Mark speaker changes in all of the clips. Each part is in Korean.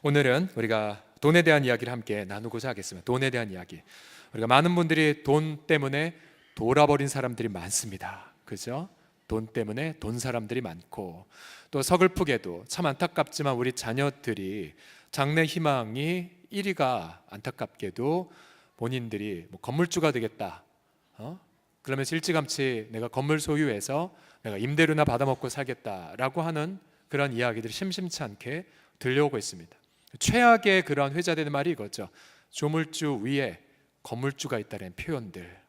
Speaker 1: 오늘은 우리가 돈에 대한 이야기를 함께 나누고자 하겠습니다. 돈에 대한 이야기. 우리가 많은 분들이 돈 때문에 돌아버린 사람들이 많습니다. 그죠? 돈 때문에 돈 사람들이 많고, 또 서글프게도 참 안타깝지만 우리 자녀들이 장래 희망이 1위가 안타깝게도 본인들이 건물주가 되겠다, 그러면서 일찌감치 내가 건물 소유해서 내가 임대료나 받아먹고 살겠다라고 하는 그런 이야기들이 심심치 않게 들려오고 있습니다. 최악의 그런 회자되는 말이 이거죠. 조물주 위에 건물주가 있다는 표현들.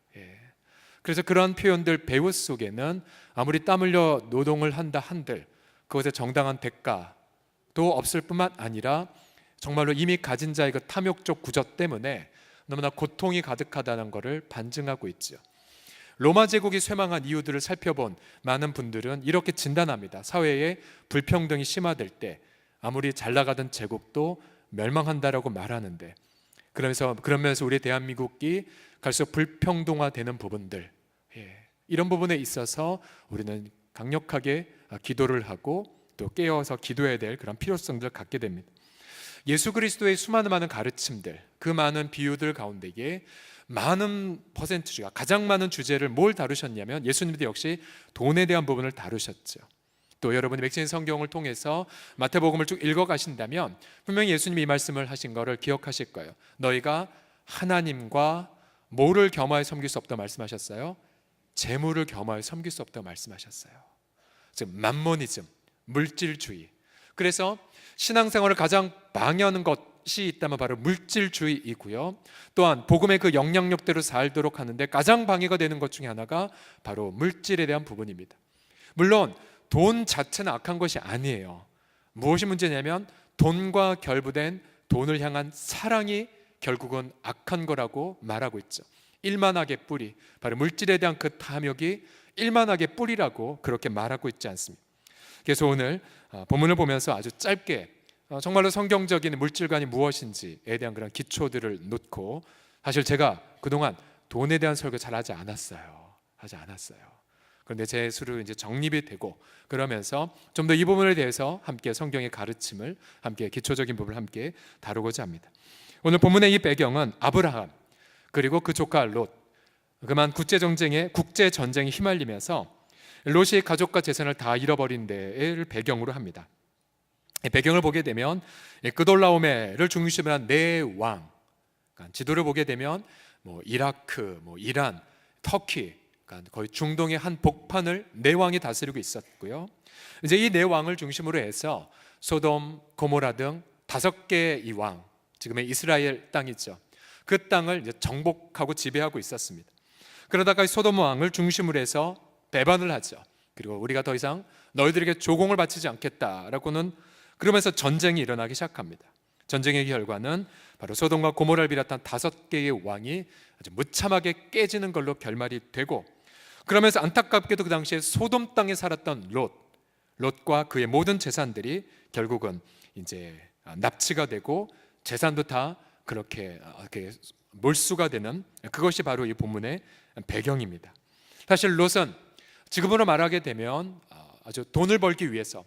Speaker 1: 그래서 그런 표현들 배후 속에는 아무리 땀 흘려 노동을 한다 한들 그것에 정당한 대가도 없을 뿐만 아니라 정말로 이미 가진 자의 그 탐욕적 구조 때문에 너무나 고통이 가득하다는 것을 반증하고 있죠. 로마 제국이 쇠망한 이유들을 살펴본 많은 분들은 이렇게 진단합니다. 사회에 불평등이 심화될 때 아무리 잘 나가던 제국도 멸망한다라고 말하는데, 그러면서 우리 대한민국이 갈수록 불평등화되는 부분들, 이런 부분에 있어서 우리는 강력하게 기도를 하고 또 깨어서 기도해야 될 그런 필요성들을 갖게 됩니다. 예수 그리스도의 수많은 많은 가르침들, 그 많은 비유들 가운데에 많은 퍼센트가 가장 많은 주제를 뭘 다루셨냐면 예수님도 역시 돈에 대한 부분을 다루셨죠. 또 여러분이 맥시인 성경을 통해서 마태복음을 쭉 읽어가신다면 분명히 예수님이 이 말씀을 하신 거를 기억하실 거예요. 너희가 하나님과 뭐를 겸하여 섬길 수 없다고 말씀하셨어요? 재물을 겸하여 섬길 수 없다고 말씀하셨어요. 즉 맘모니즘, 물질주의. 그래서 신앙생활을 가장 방해하는 것이 있다면 바로 물질주의이고요. 또한 복음의 그 영향력대로 살도록 하는데 가장 방해가 되는 것 중에 하나가 바로 물질에 대한 부분입니다. 물론 돈 자체는 악한 것이 아니에요. 무엇이 문제냐면 돈과 결부된 돈을 향한 사랑이 결국은 악한 거라고 말하고 있죠. 일만하게 뿌리, 바로 물질에 대한 그 탐욕이 일만하게 뿌리라고 그렇게 말하고 있지 않습니다. 그래서 오늘 본문을 보면서 아주 짧게 정말로 성경적인 물질관이 무엇인지에 대한 그런 기초들을 놓고, 사실 제가 그동안 돈에 대한 설교 잘 하지 않았어요. 그런데 제 수로 이제 정립이 되고 그러면서 좀 더 이 부분에 대해서 함께 성경의 가르침을 함께 기초적인 부분을 함께 다루고자 합니다. 오늘 본문의 이 배경은 아브라함 그리고 그 조카 롯, 그만 국제 전쟁에 휘말리면서 롯이 가족과 재산을 다 잃어버린 데를 배경으로 합니다. 배경을 보게 되면 그돌라오메를 중심으로 한 네 왕, 지도를 보게 되면 이라크, 이란, 터키, 거의 중동의 한 복판을 네 왕이 다스리고 있었고요. 이제 이 네 왕을 중심으로 해서 소돔, 고모라 등 5개의 이 왕, 지금의 이스라엘 땅이죠. 그 땅을 이제 정복하고 지배하고 있었습니다. 그러다가 소돔 왕을 중심으로 해서 배반을 하죠. 그리고 우리가 더 이상 너희들에게 조공을 바치지 않겠다라고는 그러면서 전쟁이 일어나기 시작합니다. 전쟁의 결과는 바로 소돔과 고모라를 비롯한 5개의 왕이 아주 무참하게 깨지는 걸로 결말이 되고, 그러면서 안타깝게도 그 당시에 소돔 땅에 살았던 롯과 그의 모든 재산들이 결국은 이제 납치가 되고 재산도 다 그렇게 몰수가 되는, 그것이 바로 이 본문의 배경입니다. 사실 롯은 지금으로 말하게 되면 아주 돈을 벌기 위해서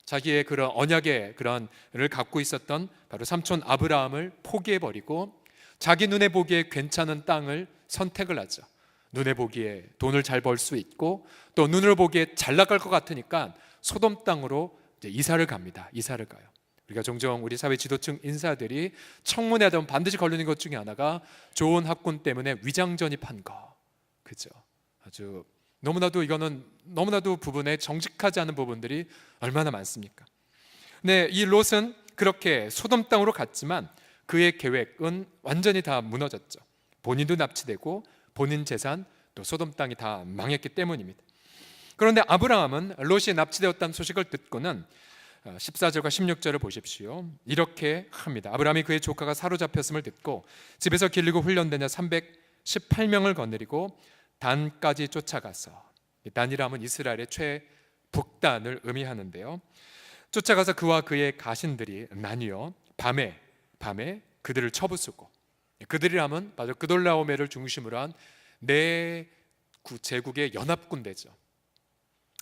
Speaker 1: 자기의 그런 언약의 그런을 갖고 있었던 바로 삼촌 아브라함을 포기해버리고 자기 눈에 보기에 괜찮은 땅을 선택을 하죠. 눈에 보기에 돈을 잘 벌 수 있고 또 눈으로 보기에 잘 나갈 것 같으니까 소돔 땅으로 이제 이사를 가요. 우리가 종종 우리 사회 지도층 인사들이 청문회 하다 보면 반드시 걸리는 것 중에 하나가 좋은 학군 때문에 위장 전입한 거, 그죠? 아주 너무나도 부분에 정직하지 않은 부분들이 얼마나 많습니까? 네, 이 롯은 그렇게 소돔 땅으로 갔지만 그의 계획은 완전히 다 무너졌죠. 본인도 납치되고 본인 재산 또 소돔 땅이 다 망했기 때문입니다. 그런데 아브라함은 롯이 납치되었다는 소식을 듣고는 14절과 16절을 보십시오. 이렇게 합니다. 아브라함이 그의 조카가 사로잡혔음을 듣고 집에서 길르고 훈련된 자 318명을 거느리고 단까지 쫓아가서, 단이라면 이스라엘의 최북단을 의미하는데요. 쫓아가서 그와 그의 가신들이 나뉘어 밤에 그들을 쳐부수고, 그들이라면 바로 그돌라오메를 중심으로 한 네 제국의 연합군대죠.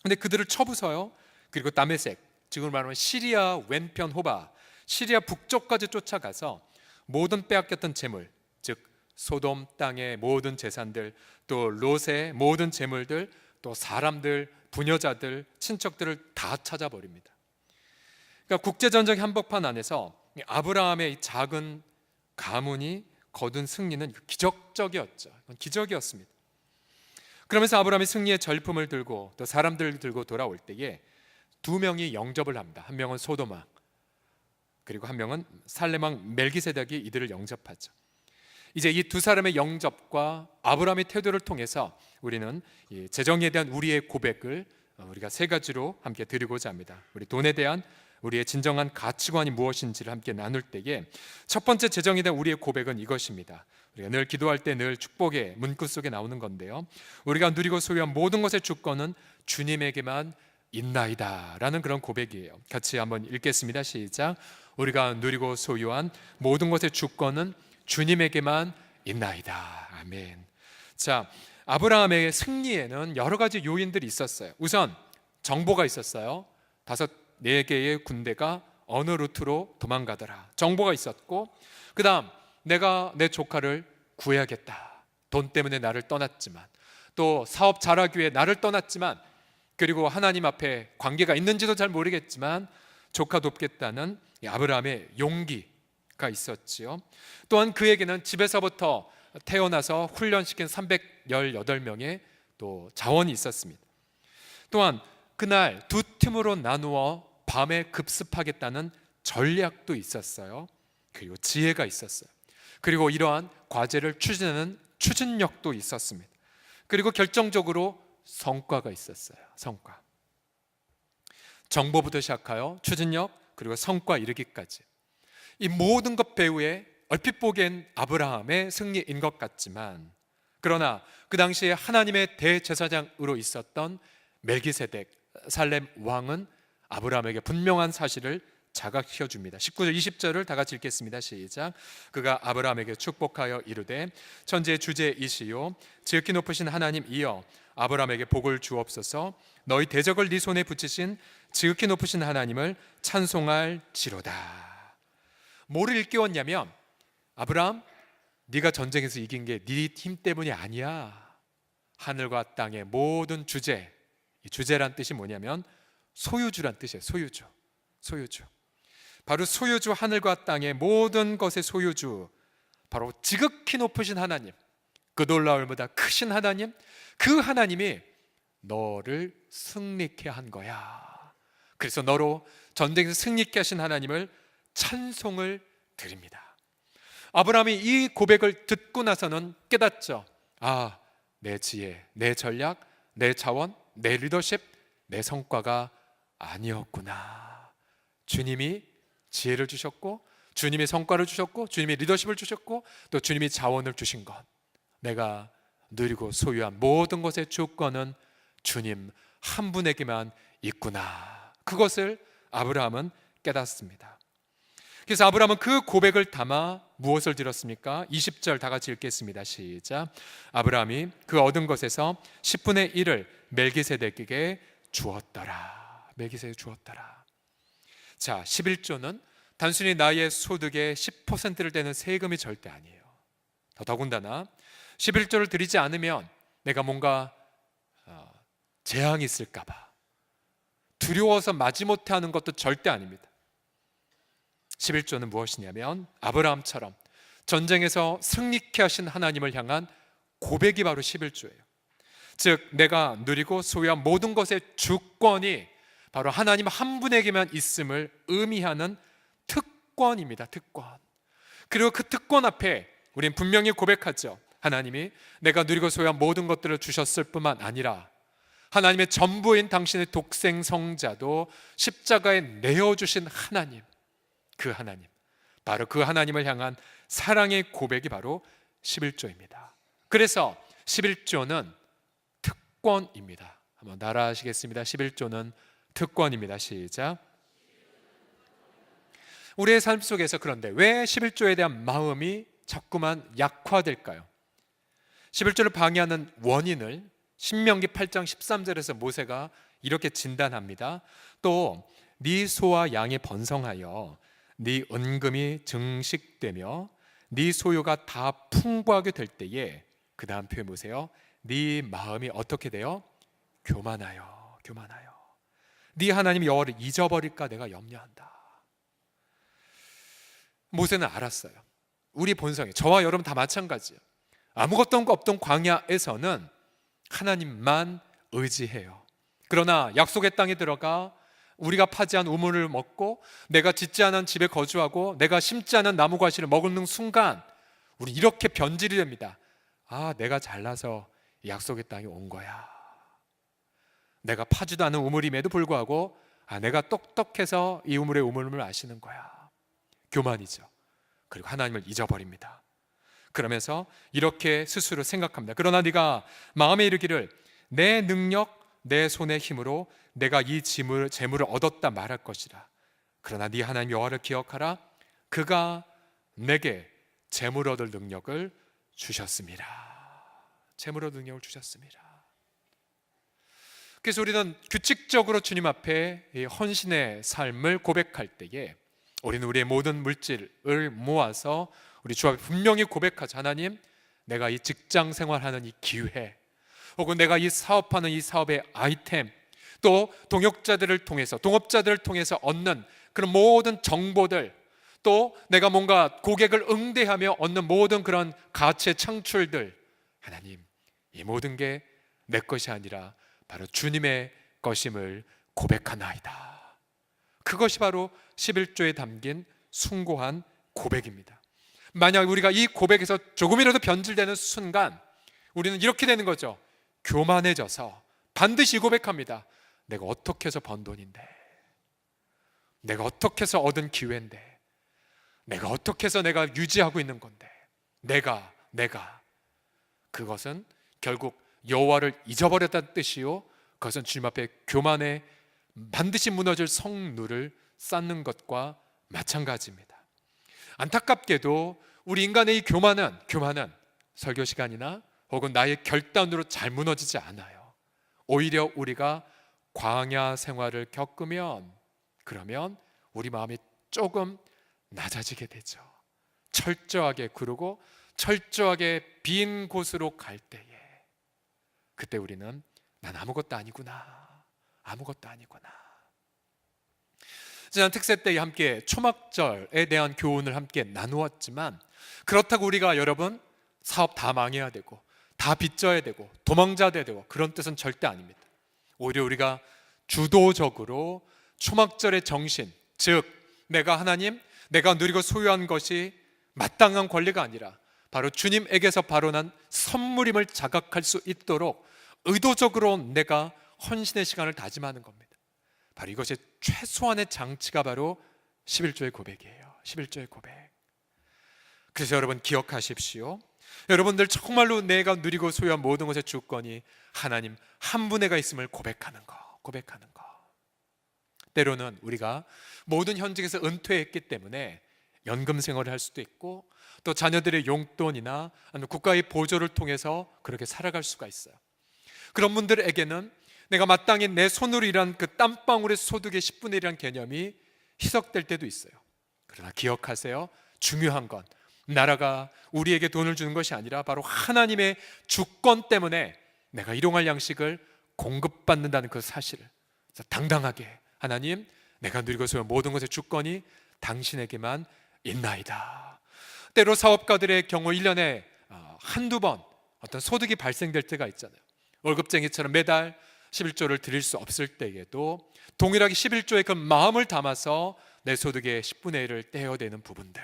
Speaker 1: 근데 그들을 쳐부숴요. 그리고 다메섹, 지금 말하면 시리아 왼편 호바, 시리아 북쪽까지 쫓아가서 모든 빼앗겼던 재물, 즉 소돔 땅의 모든 재산들, 또 롯의 모든 재물들, 또 사람들, 부녀자들, 친척들을 다 찾아버립니다. 그러니까 국제전쟁 한복판 안에서 아브라함의 이 작은 가문이 거둔 승리는 기적적이었죠. 기적이었습니다. 그러면서 아브라함이 승리의 절품을 들고 또 사람들을 들고 돌아올 때에 두 명이 영접을 합니다. 한 명은 소돔왕, 그리고 한 명은 살렘왕 멜기세덱이 이들을 영접하죠. 이제 이 두 사람의 영접과 아브라함의 태도를 통해서 우리는 이 재정에 대한 우리의 고백을 우리가 세 가지로 함께 드리고자 합니다. 우리 돈에 대한 우리의 진정한 가치관이 무엇인지를 함께 나눌 때에 첫 번째 재정에 대한 우리의 고백은 이것입니다. 우리가 늘 기도할 때 늘 축복의 문구 속에 나오는 건데요, 우리가 누리고 소유한 모든 것의 주권은 주님에게만 있나이다 라는 그런 고백이에요. 같이 한번 읽겠습니다. 시작. 우리가 누리고 소유한 모든 것의 주권은 주님에게만 있나이다. 아멘. 자, 아브라함의 승리에는 여러 가지 요인들이 있었어요. 우선 정보가 있었어요. 4개의 군대가 어느 루트로 도망가더라, 정보가 있었고, 그 다음 내가 내 조카를 구해야겠다. 돈 때문에 나를 떠났지만, 또 사업 잘하기 위해 나를 떠났지만, 그리고 하나님 앞에 관계가 있는지도 잘 모르겠지만 조카 돕겠다는 아브라함의 용기가 있었지요. 또한 그에게는 집에서부터 태어나서 훈련시킨 318명의 또 자원이 있었습니다. 또한 그날 두 팀으로 나누어 밤에 급습하겠다는 전략도 있었어요. 그리고 지혜가 있었어요. 그리고 이러한 과제를 추진하는 추진력도 있었습니다. 그리고 결정적으로 성과가 있었어요. 성과. 정보부터 시작하여 추진력, 그리고 성과 이르기까지. 이 모든 것 배후에 얼핏 보기엔 아브라함의 승리인 것 같지만, 그러나 그 당시에 하나님의 대제사장으로 있었던 멜기세덱 살렘 왕은 아브라함에게 분명한 사실을 자각시켜 줍니다. 19절 20절을 다 같이 읽겠습니다. 시작. 그가 아브라함에게 축복하여 이르되 천지의 주제이시요 지극히 높으신 하나님이여 아브라함에게 복을 주옵소서. 너희 대적을 네 손에 붙이신 지극히 높으신 하나님을 찬송할지로다. 뭐를 일깨웠냐면, 아브라함, 네가 전쟁에서 이긴 게 네 힘 때문이 아니야. 하늘과 땅의 모든 주제, 이 주제란 뜻이 뭐냐면 소유주란 뜻이에요. 소유주, 소유주. 바로 소유주, 하늘과 땅의 모든 것의 소유주, 바로 지극히 높으신 하나님, 그 놀라울보다 크신 하나님, 그 하나님이 너를 승리케 한 거야. 그래서 너로 전쟁에서 승리케 하신 하나님을 찬송을 드립니다. 아브라함이 이 고백을 듣고 나서는 깨닫죠. 아, 내 지혜, 내 전략, 내 자원, 내 리더십, 내 성과가 아니었구나. 주님이 지혜를 주셨고, 주님이 성과를 주셨고, 주님이 리더십을 주셨고, 또 주님이 자원을 주신 것, 내가 누리고 소유한 모든 것의 주권은 주님 한 분에게만 있구나. 그것을 아브라함은 깨닫습니다. 그래서 아브라함은 그 고백을 담아 무엇을 드렸습니까? 20절 다 같이 읽겠습니다. 시작. 아브라함이 그 얻은 것에서 10분의 1을 멜기세덱에게 주었더라. 멜기세덱에게 주었더라. 자, 11조는 단순히 나의 소득의 10%를 떼는 세금이 절대 아니에요. 더군다나 11조를 드리지 않으면 내가 뭔가 재앙이 있을까 봐 두려워서 마지못해 하는 것도 절대 아닙니다. 11조는 무엇이냐면 아브라함처럼 전쟁에서 승리케 하신 하나님을 향한 고백이 바로 11조예요. 즉 내가 누리고 소유한 모든 것의 주권이 바로 하나님 한 분에게만 있음을 의미하는 특권입니다. 특권. 그리고 그 특권 앞에 우리는 분명히 고백하죠. 하나님이 내가 누리고 소유한 모든 것들을 주셨을 뿐만 아니라 하나님의 전부인 당신의 독생 성자도 십자가에 내어주신 하나님, 그 하나님, 바로 그 하나님을 향한 사랑의 고백이 바로 11조입니다. 그래서 11조는 특권입니다. 한번 따라하시겠습니다. 11조는 특권입니다. 시작. 우리의 삶 속에서 그런데 왜 11조에 대한 마음이 자꾸만 약화될까요? 11조를 방해하는 원인을 신명기 8장 13절에서 모세가 이렇게 진단합니다. 또 네 소와 양이 번성하여 네 은금이 증식되며 네 소유가 다 풍부하게 될 때에 그 다음 표현 보세요. 네 마음이 어떻게 돼요? 교만하여 네 하나님 여호와를 잊어버릴까 내가 염려한다. 모세는 알았어요. 우리 본성이, 저와 여러분 다 마찬가지예요. 아무것도 없던 광야에서는 하나님만 의지해요. 그러나 약속의 땅에 들어가 우리가 파지 않은 우물을 먹고 내가 짓지 않은 집에 거주하고 내가 심지 않은 나무 과실을 먹는 순간 우리 이렇게 변질이 됩니다. 아, 내가 잘나서 약속의 땅에 온 거야. 내가 파지도 않은 우물임에도 불구하고 내가 똑똑해서 이 우물의 우물을 아시는 거야. 교만이죠. 그리고 하나님을 잊어버립니다. 그러면서 이렇게 스스로 생각합니다. 그러나 네가 마음에 이르기를 내 능력 내 손의 힘으로 내가 이 재물을 얻었다 말할 것이라. 그러나 네 하나님 여호와를 기억하라. 그가 내게 재물 얻을 능력을 주셨습니다. 재물 얻을 능력을 주셨습니다. 그래서 우리는 규칙적으로 주님 앞에 헌신의 삶을 고백할 때에 우리는 우리의 모든 물질을 모아서 우리 주 앞에 분명히 고백하자. 하나님, 내가 이 직장 생활하는 이 기회, 혹은 내가 이 사업하는 이 사업의 아이템, 또 동역자들을 통해서, 동업자들을 통해서 얻는 그런 모든 정보들, 또 내가 뭔가 고객을 응대하며 얻는 모든 그런 가치의 창출들, 하나님, 이 모든 게 내 것이 아니라 바로 주님의 것임을 고백하나이다. 그것이 바로 11조에 담긴 숭고한 고백입니다. 만약 우리가 이 고백에서 조금이라도 변질되는 순간 우리는 이렇게 되는 거죠. 교만해져서 반드시 고백합니다. 내가 어떻게 해서 번 돈인데, 내가 어떻게 해서 얻은 기회인데, 내가 어떻게 해서 내가 유지하고 있는 건데, 내가 그것은 결국 여호와를 잊어버렸다는 뜻이요, 그것은 주님 앞에 교만에 반드시 무너질 성누를 쌓는 것과 마찬가지입니다. 안타깝게도 우리 인간의 이 교만은 설교 시간이나 혹은 나의 결단으로 잘 무너지지 않아요. 오히려 우리가 광야 생활을 겪으면, 그러면 우리 마음이 조금 낮아지게 되죠. 철저하게 구르고 철저하게 빈 곳으로 갈 때에, 그때 우리는 난 아무것도 아니구나. 지난 특세 때 함께 초막절에 대한 교훈을 함께 나누었지만, 그렇다고 우리가 여러분 사업 다 망해야 되고 다 빚져야 되고 도망자야 되고 그런 뜻은 절대 아닙니다. 오히려 우리가 주도적으로 초막절의 정신, 즉 내가 누리고 소유한 것이 마땅한 권리가 아니라 바로 주님에게서 바로 난 선물임을 자각할 수 있도록 의도적으로 내가 헌신의 시간을 다짐하는 겁니다. 바로 이것의 최소한의 장치가 바로 11조의 고백이에요. 11조의 고백. 그래서 여러분 기억하십시오. 여러분들 정말로 내가 누리고 소유한 모든 것의 주권이 하나님 한 분에가 있음을 고백하는 거. 때로는 우리가 모든 현직에서 은퇴했기 때문에 연금 생활을 할 수도 있고, 또 자녀들의 용돈이나 아니면 국가의 보조를 통해서 그렇게 살아갈 수가 있어요. 그런 분들에게는 내가 마땅히 내 손으로 일한 그 땀방울의 소득의 10분의 1이라는 개념이 희석될 때도 있어요. 그러나 기억하세요. 중요한 건 나라가 우리에게 돈을 주는 것이 아니라 바로 하나님의 주권 때문에 내가 일용할 양식을 공급받는다는 그 사실을 당당하게, 하나님, 내가 누리고 소유한 모든 것의 주권이 당신에게만 있나이다. 때로 사업가들의 경우 1년에 한두 번 어떤 소득이 발생될 때가 있잖아요. 월급쟁이처럼 매달 11조를 드릴 수 없을 때에도 동일하게 11조의 그 마음을 담아서 내 소득의 10분의 1을 떼어내는 부분들.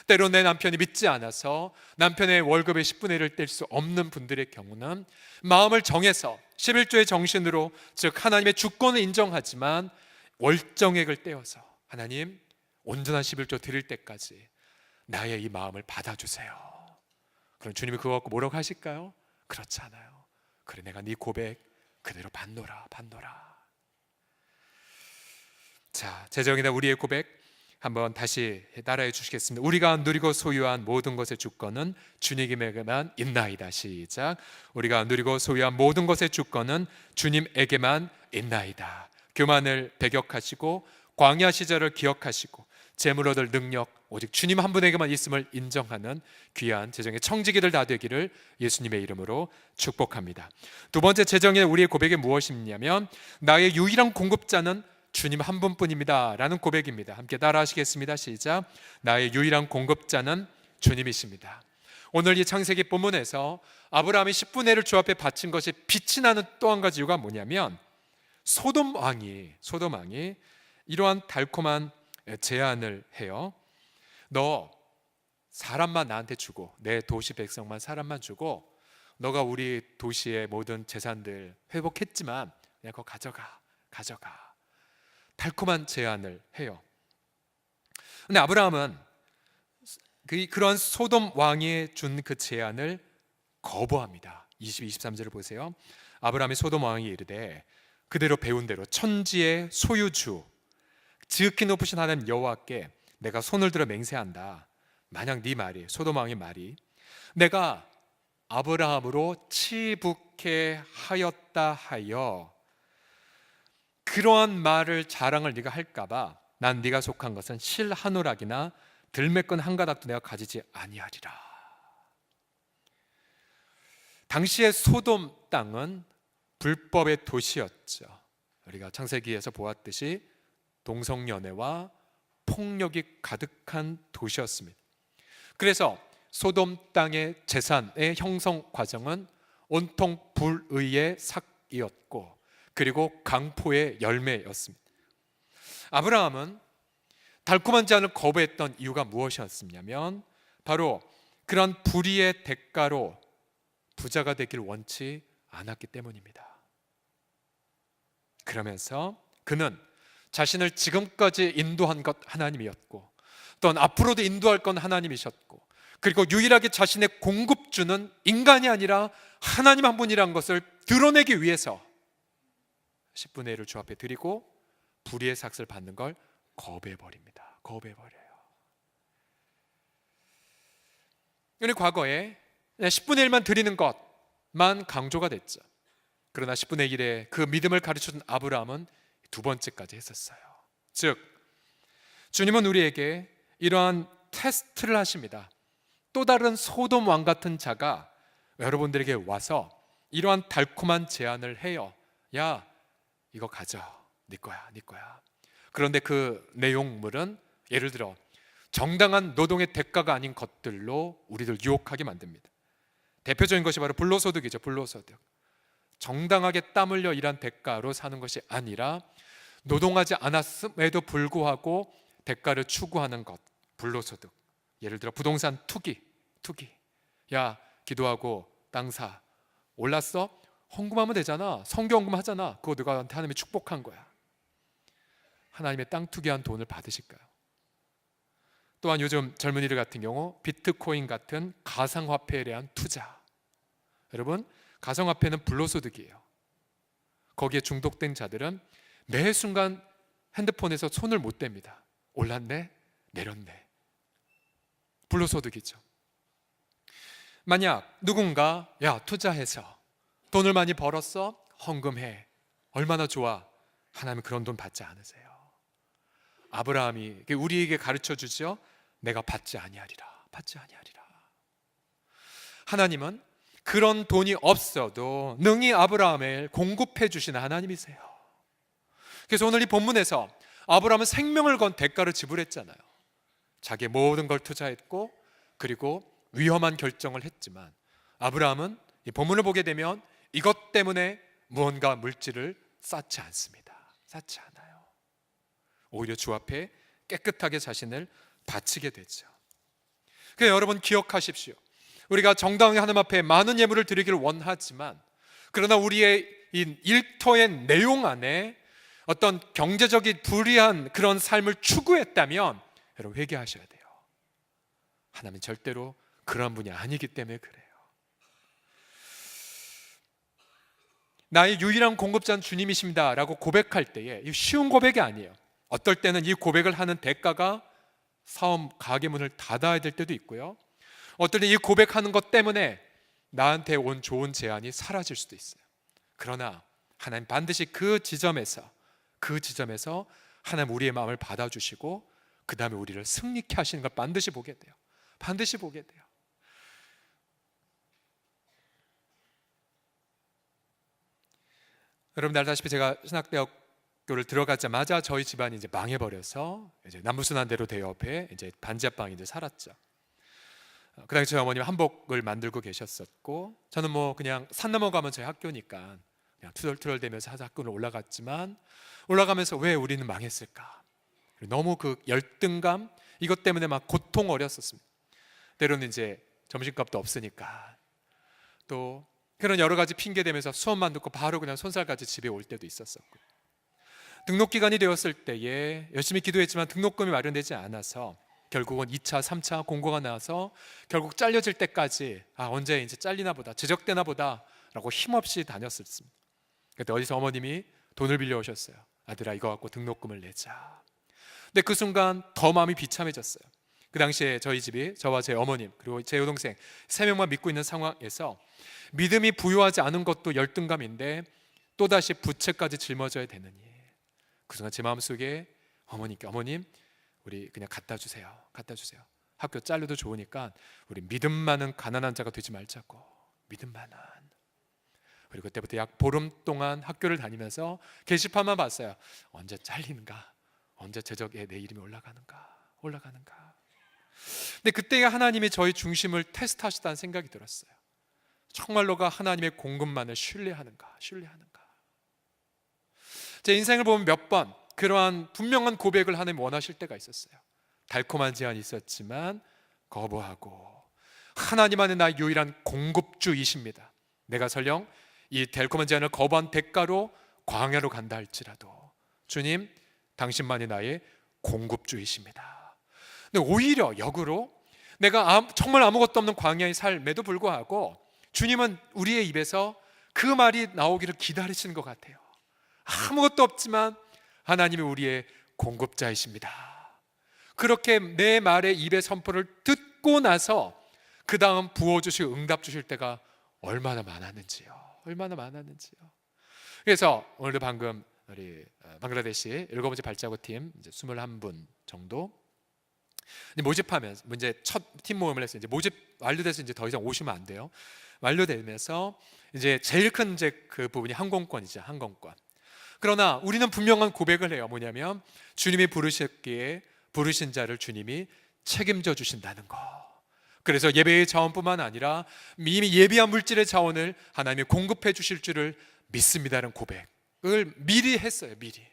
Speaker 1: 때로 내 남편이 믿지 않아서 남편의 월급의 10분의 1을 뗄 수 없는 분들의 경우는 마음을 정해서 11조의 정신으로, 즉 하나님의 주권을 인정하지만 월정액을 떼어서 하나님 온전한 11조 드릴 때까지 나의 이 마음을 받아주세요. 그럼 주님이 그거 갖고 뭐라고 하실까요? 그렇지 않아요. 그래, 내가 네 고백 그대로 받노라. 자, 제정이나 우리의 고백 한번 다시 따라해 주시겠습니다. 우리가 누리고 소유한 모든 것의 주권은 주님에게만 있나이다. 시작. 우리가 누리고 소유한 모든 것의 주권은 주님에게만 있나이다. 교만을 배격하시고 광야 시절을 기억하시고 재물 얻을 능력 오직 주님 한 분에게만 있음을 인정하는 귀한 재정의 청지기들 다 되기를 예수님의 이름으로 축복합니다. 두 번째 재정의 우리의 고백이 무엇이냐면 나의 유일한 공급자는 주님 한 분뿐입니다 라는 고백입니다. 함께 따라 하시겠습니다. 시작. 나의 유일한 공급자는 주님이십니다. 오늘 이 창세기 본문에서 아브라함이 10분의 1을 주 앞에 바친 것이 빛이 나는 또 한 가지 이유가 뭐냐면 소돔 왕이 이러한 달콤한 제안을 해요. 너 사람만 나한테 주고 내 도시 백성만 사람만 주고 너가 우리 도시의 모든 재산들 회복했지만 그냥 그거 가져가. 달콤한 제안을 해요. 근데 아브라함은 그런 소돔 왕이 준 그 제안을 거부합니다. 22, 23절을 보세요. 아브라함이 소돔 왕이 이르되 그대로 배운 대로 천지의 소유주 지극히 높으신 하나님 여호와께 내가 손을 들어 맹세한다. 만약 네 말이 소돔 왕의 말이 내가 아브라함으로 치북해 하였다 하여 그러한 말을 자랑을 네가 할까봐 난 네가 속한 것은 실 한 오락이나 들매끈 한 가닥도 내가 가지지 아니하리라. 당시의 소돔 땅은 불법의 도시였죠. 우리가 창세기에서 보았듯이 동성연애와 폭력이 가득한 도시였습니다. 그래서 소돔 땅의 재산의 형성 과정은 온통 불의의 삭이었고 그리고 강포의 열매였습니다. 아브라함은 달콤한 제안을 거부했던 이유가 무엇이었냐면 바로 그런 불의의 대가로 부자가 되길 원치 않았기 때문입니다. 그러면서 그는 자신을 지금까지 인도한 것 하나님이었고 또한 앞으로도 인도할 건 하나님이셨고 그리고 유일하게 자신의 공급주는 인간이 아니라 하나님 한 분이라는 것을 드러내기 위해서 10분의 1을 주 앞에 드리고 불의의 삭을 받는 걸 거부해버립니다. 거부해버려요. 근데 과거에 10분의 1만 드리는 것만 강조가 됐죠. 그러나 10분의 1의 그 믿음을 가르쳐준 아브라함은 두 번째까지 했었어요. 즉 주님은 우리에게 이러한 테스트를 하십니다. 또 다른 소돔 왕 같은 자가 여러분들에게 와서 이러한 달콤한 제안을 해요. 야 이거 가져. 네 거야. 그런데 그 내용물은 예를 들어 정당한 노동의 대가가 아닌 것들로 우리들 유혹하게 만듭니다. 대표적인 것이 바로 불로소득이죠. 불로소득. 정당하게 땀 흘려 일한 대가로 사는 것이 아니라 노동하지 않았음에도 불구하고 대가를 추구하는 것, 불로소득. 예를 들어 부동산 투기. 야 기도하고 땅 사. 올랐어? 헌금하면 되잖아. 성경헌금 하잖아. 그거 누가 나한테 하나님이 축복한 거야. 하나님의 땅 투기한 돈을 받으실까요? 또한 요즘 젊은이들 같은 경우 비트코인 같은 가상화폐에 대한 투자. 여러분 가상화폐는 불로소득이에요. 거기에 중독된 자들은 매 순간 핸드폰에서 손을 못 댑니다. 올랐네 내렸네. 불로소득이죠. 만약 누군가 야 투자해서 돈을 많이 벌었어? 헌금해. 얼마나 좋아. 하나님은 그런 돈 받지 않으세요. 아브라함이 우리에게 가르쳐 주죠. 내가 받지 아니하리라. 하나님은 그런 돈이 없어도 능히 아브라함을 공급해 주시는 하나님이세요. 그래서 오늘 이 본문에서 아브라함은 생명을 건 대가를 지불했잖아요. 자기의 모든 걸 투자했고 그리고 위험한 결정을 했지만 아브라함은 이 본문을 보게 되면 이것 때문에 무언가 물질을 쌓지 않습니다. 쌓지 않아요. 오히려 주 앞에 깨끗하게 자신을 바치게 되죠. 그래서 여러분 기억하십시오. 우리가 정당하게 하나님 앞에 많은 예물을 드리기를 원하지만 그러나 우리의 이 일터의 내용 안에 어떤 경제적인 불이한 그런 삶을 추구했다면 여러분 회개하셔야 돼요. 하나님은 절대로 그런 분이 아니기 때문에 그래요. 나의 유일한 공급자는 주님이십니다 라고 고백할 때에 쉬운 고백이 아니에요. 어떨 때는 이 고백을 하는 대가가 사업 가게 문을 닫아야 될 때도 있고요. 어떨 때 이 고백하는 것 때문에 나한테 온 좋은 제안이 사라질 수도 있어요. 그러나 하나님 반드시 그 지점에서 하나님 우리의 마음을 받아주시고 그 다음에 우리를 승리케 하시는 걸 반드시 보게 돼요. 반드시 보게 돼요. 여러분 알다시피 제가 신학대학교를 들어가자마자 저희 집안이 이제 망해버려서 이제 남부순환대로 대여 옆에 이제 반지하방에 이제 살았죠. 그 당시 저희 어머님 한복을 만들고 계셨었고, 저는 뭐 그냥 산 넘어가면 저희 학교니까 그냥 투덜투덜대면서 학교를 올라갔지만, 올라가면서 왜 우리는 망했을까? 너무 그 열등감, 이것 때문에 막 고통 어렸었습니다. 때로는 이제 점심값도 없으니까, 또 그런 여러 가지 핑계 대면서 수업만 듣고 바로 그냥 손살같이 집에 올 때도 있었었고, 등록 기간이 되었을 때에 열심히 기도했지만 등록금이 마련되지 않아서 결국은 2차, 3차 공고가 나와서 결국 잘려질 때까지 언제 이제 잘리나 보다, 제적되나 보다 라고 힘없이 다녔었습니다. 그때 어디서 어머님이 돈을 빌려오셨어요. 아들아, 이거 갖고 등록금을 내자. 근데 그 순간 더 마음이 비참해졌어요. 그 당시에 저희 집이 저와 제 어머님 그리고 제 여동생 3명만 믿고 있는 상황에서 믿음이 부유하지 않은 것도 열등감인데 또다시 부채까지 짊어져야 되느니, 그 순간 제 마음속에 어머님께, 어머님 우리 그냥 갖다 주세요. 학교 잘려도 좋으니까 우리 믿음 많은 가난한 자가 되지 말자고. 믿음 많은. 그리고 그때부터 약 보름 동안 학교를 다니면서 게시판만 봤어요. 언제 잘리는가, 언제 제적에 내 이름이 올라가는가. 근데 그때 하나님이 저희 중심을 테스트하시다는 생각이 들었어요. 정말로가 하나님의 공급만을 신뢰하는가. 제 인생을 보면 몇 번 그러한 분명한 고백을 하나님 원하실 때가 있었어요. 달콤한 제안이 있었지만 거부하고, 하나님만의 나의 유일한 공급주이십니다. 내가 설령 이 달콤한 제안을 거부한 대가로 광야로 간다 할지라도 주님, 당신만이 나의 공급주이십니다. 근데 오히려 역으로 내가 정말 아무것도 없는 광야의 삶에도 불구하고 주님은 우리의 입에서 그 말이 나오기를 기다리시는 것 같아요. 아무것도 없지만 하나님이 우리의 공급자이십니다. 그렇게 내 말의 입의 선포를 듣고 나서 그 다음 부어주시고 응답 주실 때가 얼마나 많았는지요. 그래서 오늘도 방금 우리 방글라데시 7번째 발자국팀 이제 21분 정도 모집하면서 이제 첫 팀 모임을 했어요. 이제 모집 완료돼서 이제 더 이상 오시면 안 돼요. 완료되면서 이제 제일 큰 이제 그 부분이 항공권이죠. 항공권. 그러나 우리는 분명한 고백을 해요. 뭐냐면 주님이 부르셨기에 부르신 자를 주님이 책임져 주신다는 거. 그래서 예배의 자원뿐만 아니라 이미 예비한 물질의 자원을 하나님이 공급해 주실 줄을 믿습니다라는 고백을 미리 했어요. 미리.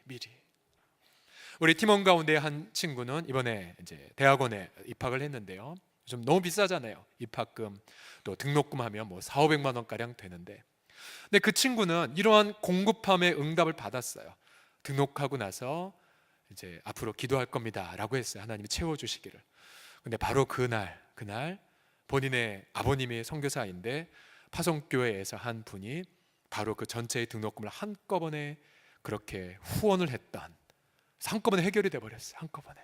Speaker 1: 우리 팀원 가운데 한 친구는 이번에 이제 대학원에 입학을 했는데요. 좀 너무 비싸잖아요. 입학금 또 등록금 하면 뭐 400~500만 원가량 되는데, 근데 그 친구는 이러한 공급함의 응답을 받았어요. 등록하고 나서 이제 앞으로 기도할 겁니다 라고 했어요. 하나님이 채워주시기를. 근데 바로 그날 본인의 아버님이 선교사인데 파송교회에서 한 분이 바로 그 전체의 등록금을 한꺼번에 그렇게 후원을 했던, 한꺼번에 해결이 돼버렸어요. 한꺼번에.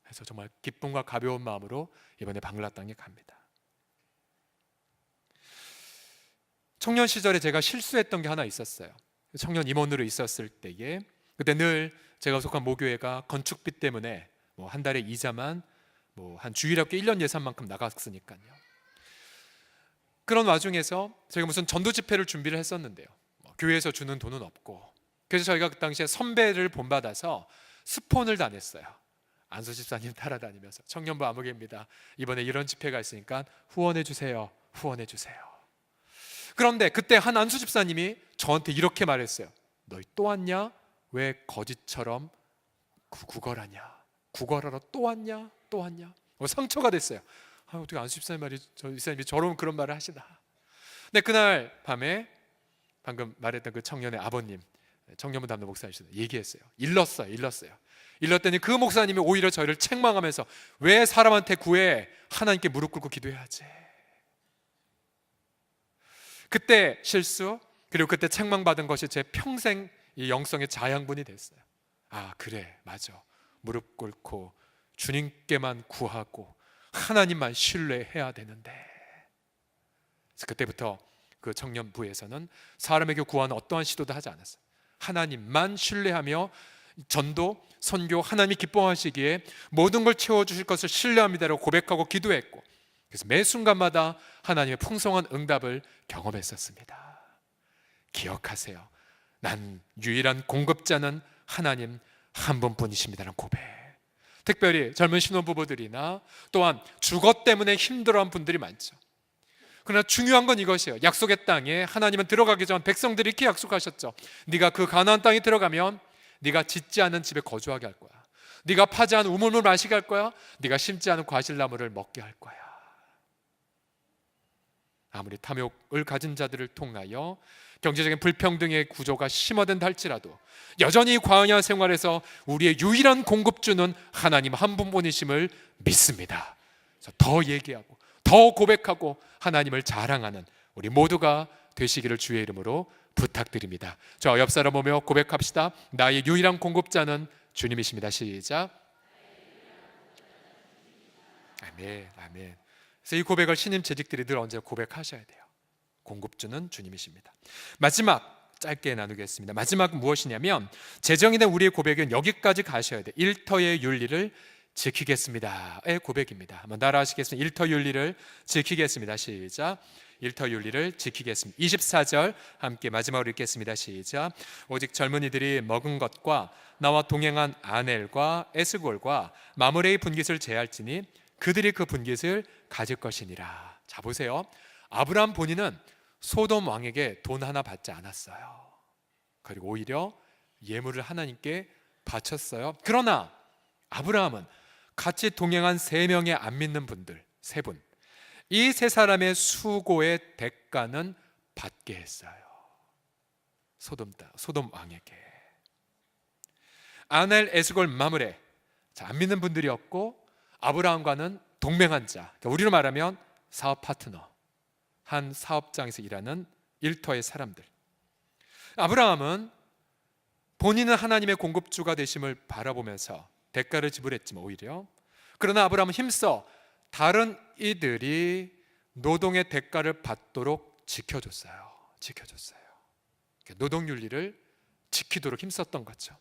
Speaker 1: 그래서 정말 기쁨과 가벼운 마음으로 이번에 방글라 땅에 갑니다. 청년 시절에 제가 실수했던 게 하나 있었어요. 청년 임원으로 있었을 때에 그때 늘 제가 속한 모교회가 건축비 때문에 뭐 한 달에 이자만 뭐 한 주일학교 1년 예산만큼 나갔으니까요. 그런 와중에서 저희가 무슨 전도 집회를 준비를 했었는데요. 교회에서 주는 돈은 없고, 그래서 저희가 그 당시에 선배를 본받아서 스폰을 다녔어요. 안수 집사님 따라다니면서 청년부 아무개입니다. 이번에 이런 집회가 있으니까 후원해 주세요. 그런데 그때 한 안수 집사님이 저한테 이렇게 말했어요. 너희 또 왔냐? 왜 거짓처럼 구걸하냐? 구걸하러 또 왔냐? 상처가 됐어요. 어떻게 안수 집사님이 저런 그런 말을 하시나? 근데 그날 밤에 방금 말했던 그 청년의 아버님, 청년부 담당 목사님이 얘기했어요. 일렀더니 그 목사님이 오히려 저희를 책망하면서 왜 사람한테 구해? 하나님께 무릎 꿇고 기도해야지. 그때 실수, 그리고 그때 책망받은 것이 제 평생 이 영성의 자양분이 됐어요. 그래, 맞아. 무릎 꿇고 주님께만 구하고 하나님만 신뢰해야 되는데. 그래서 그때부터 그 청년부에서는 사람에게 구하는 어떠한 시도도 하지 않았어요. 하나님만 신뢰하며 전도, 선교, 하나님이 기뻐하시기에 모든 걸 채워주실 것을 신뢰합니다라고 고백하고 기도했고, 그래서 매 순간마다 하나님의 풍성한 응답을 경험했었습니다. 기억하세요. 난 유일한 공급자는 하나님 한 분뿐이십니다라는 고백. 특별히 젊은 신혼부부들이나 또한 주거 때문에 힘들어한 분들이 많죠. 그러나 중요한 건 이것이에요. 약속의 땅에 하나님은 들어가기 전 백성들이 이렇게 약속하셨죠. 네가 그 가나안 땅에 들어가면 네가 짓지 않은 집에 거주하게 할 거야. 네가 파지 않은 우물물 마시게 할 거야. 네가 심지 않은 과실나무를 먹게 할 거야. 아무리 탐욕을 가진 자들을 통하여 경제적인 불평등의 구조가 심화된다 할지라도 여전히 광야 생활에서 우리의 유일한 공급주는 하나님 한 분뿐이심을 믿습니다. 더 얘기하고 더 고백하고 하나님을 자랑하는 우리 모두가 되시기를 주의 이름으로 부탁드립니다. 저 옆 사람 보며 고백합시다. 나의 유일한 공급자는 주님이십니다. 시작. 아멘, 아멘. 그래서 이 고백을 신임 재직들이 늘 언제 고백하셔야 돼요. 공급주는 주님이십니다. 마지막 짧게 나누겠습니다. 마지막 무엇이냐면 제정이 된 우리의 고백은 여기까지 가셔야 돼요. 일터의 윤리를 지키겠습니다의 고백입니다. 한번 따라하시겠습니다. 일터 윤리를 지키겠습니다. 시작. 일터 윤리를 지키겠습니다. 24절 함께 마지막으로 읽겠습니다. 시작. 오직 젊은이들이 먹은 것과 나와 동행한 아넬과 에스골과 마므레의 분깃을 제할지니 그들이 그 분깃을 가질 것이니라. 자 보세요. 아브라함 본인은 소돔 왕에게 돈 하나 받지 않았어요. 그리고 오히려 예물을 하나님께 바쳤어요. 그러나 아브라함은 같이 동행한 세 명의 안 믿는 분들, 세 분, 이 세 사람의 수고의 대가는 받게 했어요. 소돔 왕에게. 아넬, 에스골, 마므레, 자, 안 믿는 분들이었고 아브라함과는 동맹한 자, 그러니까 우리로 말하면 사업 파트너, 한 사업장에서 일하는 일터의 사람들. 아브라함은 본인은 하나님의 공급주가 되심을 바라보면서 대가를 지불했지만 오히려, 그러나 아브라함은 힘써 다른 이들이 노동의 대가를 받도록 지켜줬어요. 노동윤리를 지키도록 힘썼던 거죠.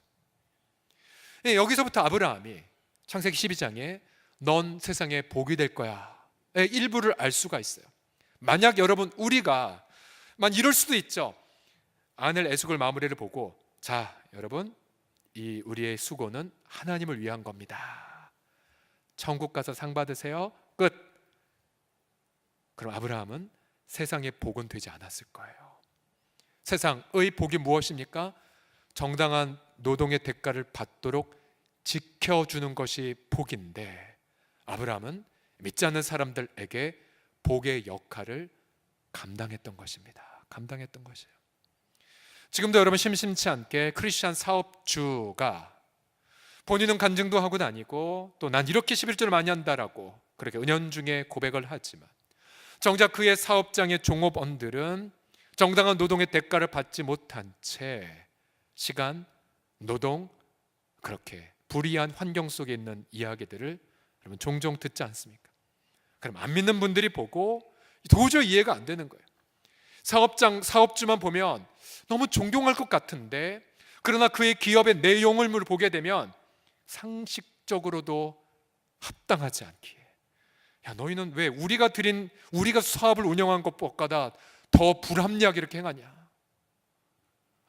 Speaker 1: 여기서부터 아브라함이 창세기 12장에 넌 세상에 복이 될 거야 의 일부를 알 수가 있어요. 만약 여러분 우리가 이럴 수도 있죠. 아넬, 에스골, 마므레를 보고 자 여러분 이 우리의 수고는 하나님을 위한 겁니다. 천국 가서 상 받으세요. 끝. 그럼 아브라함은 세상의 복은 되지 않았을 거예요. 세상의 복이 무엇입니까? 정당한 노동의 대가를 받도록 지켜주는 것이 복인데 아브라함은 믿지 않는 사람들에게 복의 역할을 감당했던 것입니다. 감당했던 것이에요. 지금도 여러분 심심치 않게 크리스찬 사업주가 본인은 간증도 하고 다니고 또 난 이렇게 11조를 많이 한다라고 그렇게 은연중에 고백을 하지만 정작 그의 사업장의 종업원들은 정당한 노동의 대가를 받지 못한 채 시간, 노동, 그렇게 불이한 환경 속에 있는 이야기들을 여러분 종종 듣지 않습니까? 그럼 안 믿는 분들이 보고 도저히 이해가 안 되는 거예요. 사업주만 보면 너무 존경할 것 같은데 그러나 그의 기업의 내용을 보게 되면 상식적으로도 합당하지 않기에 야 너희는 왜 우리가 사업을 운영한 것보다 더 불합리하게 이렇게 행하냐.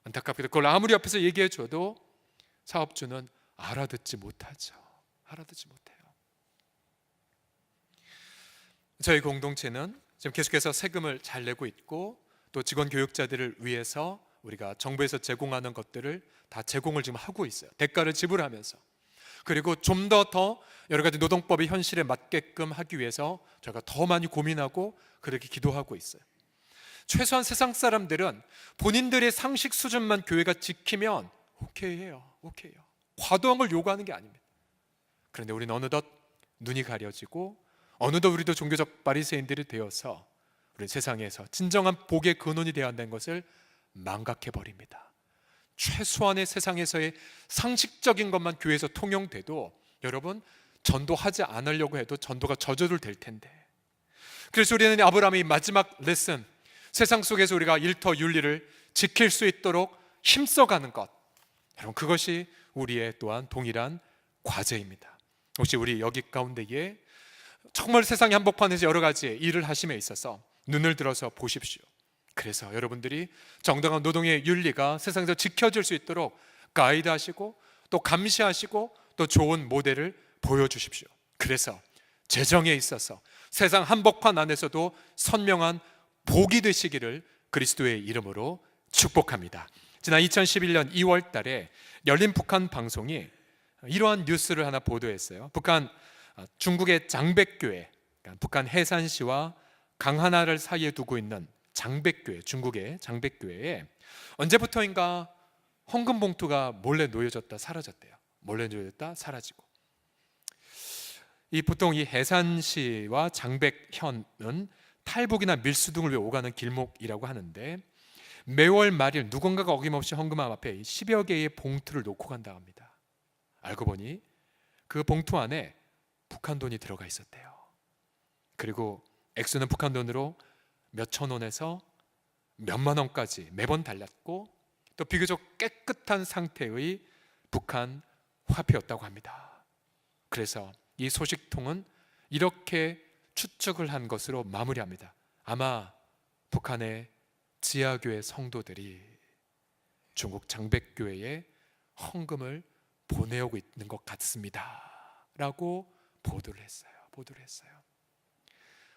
Speaker 1: 안타깝게도 그걸 아무리 옆에서 얘기해 줘도 사업주는 알아듣지 못하죠. 알아듣지 못해요. 저희 공동체는 지금 계속해서 세금을 잘 내고 있고 또 직원 교육자들을 위해서 우리가 정부에서 제공하는 것들을 다 제공을 지금 하고 있어요. 대가를 지불하면서. 그리고 좀 더 여러 가지 노동법의 현실에 맞게끔 하기 위해서 저희가 더 많이 고민하고 그렇게 기도하고 있어요. 최소한 세상 사람들은 본인들의 상식 수준만 교회가 지키면 오케이해요. 과도한 걸 요구하는 게 아닙니다. 그런데 우리는 어느덧 눈이 가려지고 어느덧 우리도 종교적 바리새인들이 되어서 우리 세상에서 진정한 복의 근원이 되어야 한다는 것을 망각해버립니다. 최소한의 세상에서의 상식적인 것만 교회에서 통용돼도 여러분 전도하지 않으려고 해도 전도가 저절로 될 텐데. 그래서 우리는 아브라함의 마지막 레슨, 세상 속에서 우리가 일터 윤리를 지킬 수 있도록 힘써가는 것, 여러분, 그것이 우리의 또한 동일한 과제입니다. 혹시 우리 여기 가운데에 정말 세상의 한복판에서 여러 가지 일을 하심에 있어서 눈을 들어서 보십시오. 그래서 여러분들이 정당한 노동의 윤리가 세상에서 지켜질 수 있도록 가이드하시고 또 감시하시고 또 좋은 모델을 보여주십시오. 그래서 재정에 있어서 세상 한복판 안에서도 선명한 복이 되시기를 그리스도의 이름으로 축복합니다. 지난 2011년 2월 달에 열린 북한 방송이 이러한 뉴스를 하나 보도했어요. 중국의 장백교회, 그러니까 북한 해산시와 강하나를 사이에 두고 있는 장백교회, 중국의 장백교회에 언제부터인가 헌금 봉투가 몰래 놓여졌다 사라졌대요. 몰래 놓여졌다 사라지고. 보통 이 해산시와 장백현은 탈북이나 밀수 등을 위해 오가는 길목이라고 하는데 매월 말일 누군가가 어김없이 헌금함 앞에 10여 개의 봉투를 놓고 간다고 합니다. 알고 보니 그 봉투 안에 북한 돈이 들어가 있었대요. 그리고 액수는 북한 돈으로 몇천 원에서 몇만 원까지 매번 달랐고 또 비교적 깨끗한 상태의 북한 화폐였다고 합니다. 그래서 이 소식통은 이렇게 추측을 한 것으로 마무리합니다. 아마 북한의 지하교회 성도들이 중국 장백교회에 헌금을 보내오고 있는 것 같습니다 라고 보도를 했어요.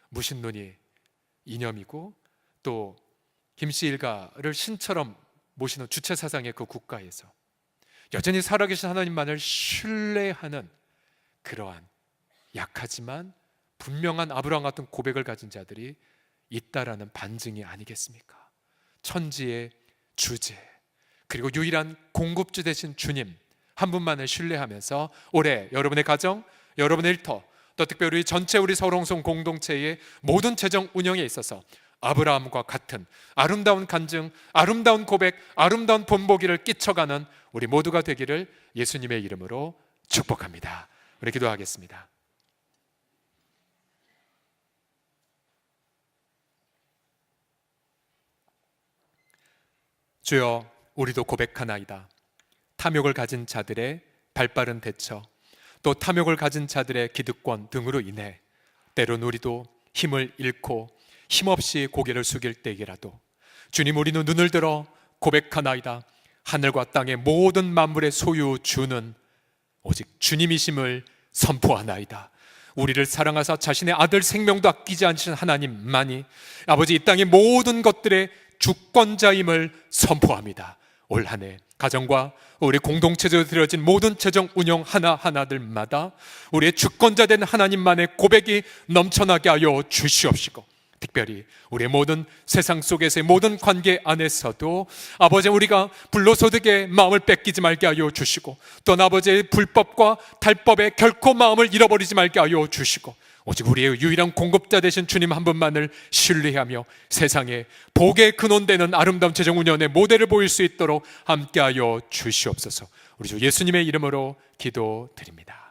Speaker 1: 무신론이 이념이고 또 김씨 일가를 신처럼 모시는 주체사상의 그 국가에서 여전히 살아계신 하나님만을 신뢰하는 그러한 약하지만 분명한 아브라함 같은 고백을 가진 자들이 있다라는 반증이 아니겠습니까? 천지의 주제 그리고 유일한 공급주 되신 주님 한 분만을 신뢰하면서 올해 여러분의 가정, 여러분의 일터, 또 특별히 전체 우리 서울홍성 공동체의 모든 재정 운영에 있어서 아브라함과 같은 아름다운 간증, 아름다운 고백, 아름다운 본보기를 끼쳐가는 우리 모두가 되기를 예수님의 이름으로 축복합니다. 우리 기도하겠습니다. 주여, 우리도 고백하나이다. 탐욕을 가진 자들의 발빠른 대처, 또 탐욕을 가진 자들의 기득권 등으로 인해 때론 우리도 힘을 잃고 힘없이 고개를 숙일 때에라도 주님, 우리는 눈을 들어 고백하나이다. 하늘과 땅의 모든 만물의 소유 주는 오직 주님이심을 선포하나이다. 우리를 사랑하사 자신의 아들 생명도 아끼지 않으신 하나님만이 아버지 이 땅의 모든 것들의 주권자임을 선포합니다. 올 한 해 가정과 우리 공동체적으로 드려진 모든 재정 운영 하나하나들마다 우리의 주권자 된 하나님만의 고백이 넘쳐나게 하여 주시옵시고, 특별히 우리의 모든 세상 속에서의 모든 관계 안에서도 아버지 우리가 불로소득의 마음을 뺏기지 말게 하여 주시고, 또 아버지의 불법과 탈법에 결코 마음을 잃어버리지 말게 하여 주시고, 오직 우리의 유일한 공급자 되신 주님 한 분만을 신뢰하며 세상에 복의 근원되는 아름다운 재정 운영의 모델을 보일 수 있도록 함께하여 주시옵소서. 우리 주 예수님의 이름으로 기도드립니다.